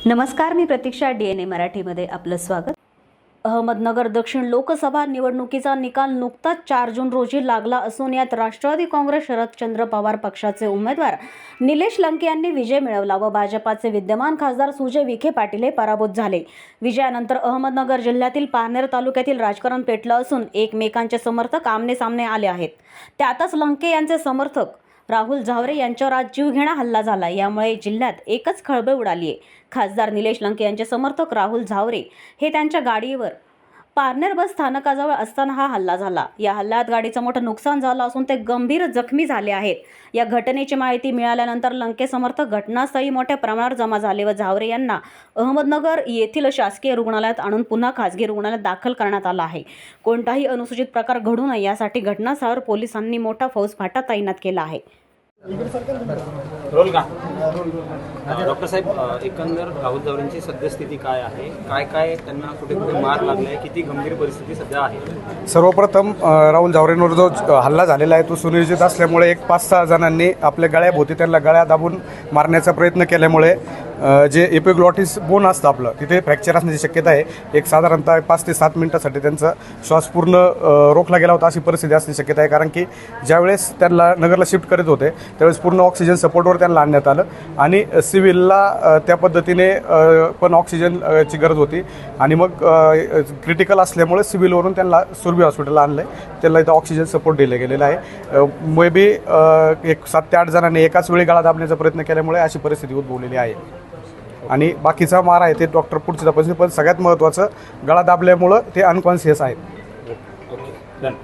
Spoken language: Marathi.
नमस्कार, मी प्रतीक्षा. DNA मराठीमध्ये आपलं स्वागत. अहमदनगर दक्षिण लोकसभा निवडणुकीचा निकाल नुकताच 4 जून रोजी लागला असून यात राष्ट्रवादी काँग्रेस शरदचंद्र पवार पक्षाचे उमेदवार निलेश लंके यांनी विजय मिळवला व भाजपाचे विद्यमान खासदार सुजय विखे पाटील हे पराभूत झाले. विजयानंतर अहमदनगर जिल्ह्यातील पारनेर तालुक्यातील राजकारण पेटलं असून एकमेकांचे समर्थक आमने-सामने आले आहेत. त्यातच लंके यांचे समर्थक राहुल झावरे यांच्यावर आज जीवघेणा हल्ला झाला. यामुळे जिल्ह्यात एकच खळबळ उडाली आहे. खासदार निलेश लंके यांचे समर्थक राहुल झावरे हे त्यांच्या गाडीवर पारनेर बस स्थानकाजवळ असताना हा हल्ला झाला. या हल्ल्यात गाडीचं मोठं नुकसान झालं असून ते गंभीर जखमी झाले आहेत. या घटनेची माहिती मिळाल्यानंतर लंके समर्थक घटनास्थळी मोठ्या प्रमाणावर जमा झाले व झावरे यांना अहमदनगर येथील शासकीय रुग्णालयात आणून पुन्हा खासगी रुग्णालयात दाखल करण्यात आलं आहे. कोणताही अनुचित प्रकार घडू नये यासाठी घटनास्थळावर पोलिसांनी मोठा फौजफाटा तैनात केला आहे. रोल का डॉक्टर साहेब, एकंदर राहुल झावरेंची सद्यस्थिती काय आहे? काय त्यांना कुठे कुठे मार लागलाय? किती गंभीर परिस्थिती सध्या आहे? सर्वप्रथम राहुल झावरेंवर जो हल्ला झालेला आहे तो सुनियोजित असल्यामुळे एक 5-6 जणांनी आपल्या गळ्याभोवती त्यांना गळ्या दाबून मारण्याचा प्रयत्न केल्यामुळे जे एपिग्लॉटिस बोन असतं आपलं तिथे फ्रॅक्चर असण्याची शक्यता आहे. एक साधारणतः 5 ते 7 मिनिटासाठी त्यांचा श्वास पूर्ण रोखला गेला होता अशी परिस्थिती असण्याची शक्यता आहे. कारण की ज्यावेळेस त्यांना नगरला शिफ्ट करत होते त्यावेळेस पूर्ण ऑक्सिजन सपोर्टवर त्यांना आणण्यात आलं आणि सिव्हिलला त्या पद्धतीने पण ऑक्सिजनची गरज होती आणि मग क्रिटिकल असल्यामुळे सिव्हिलवरून त्यांना सुरभी हॉस्पिटलला आणलं आहे. त्यांना इथं ऑक्सिजन सपोर्ट दिलं गेलेला आहे. मे बी एक 7 ते 8 जणांनी एकाच वेळी गळा दाबण्याचा प्रयत्न केल्यामुळे अशी परिस्थिती उद्भवलेली आहे आणि बाकीचा मार आहे ते डॉक्टर पुढची तपासणी. पण सगळ्यात महत्त्वाचं गळा दाबल्यामुळं ते अनकॉन्शियस आहेत. Okay, done.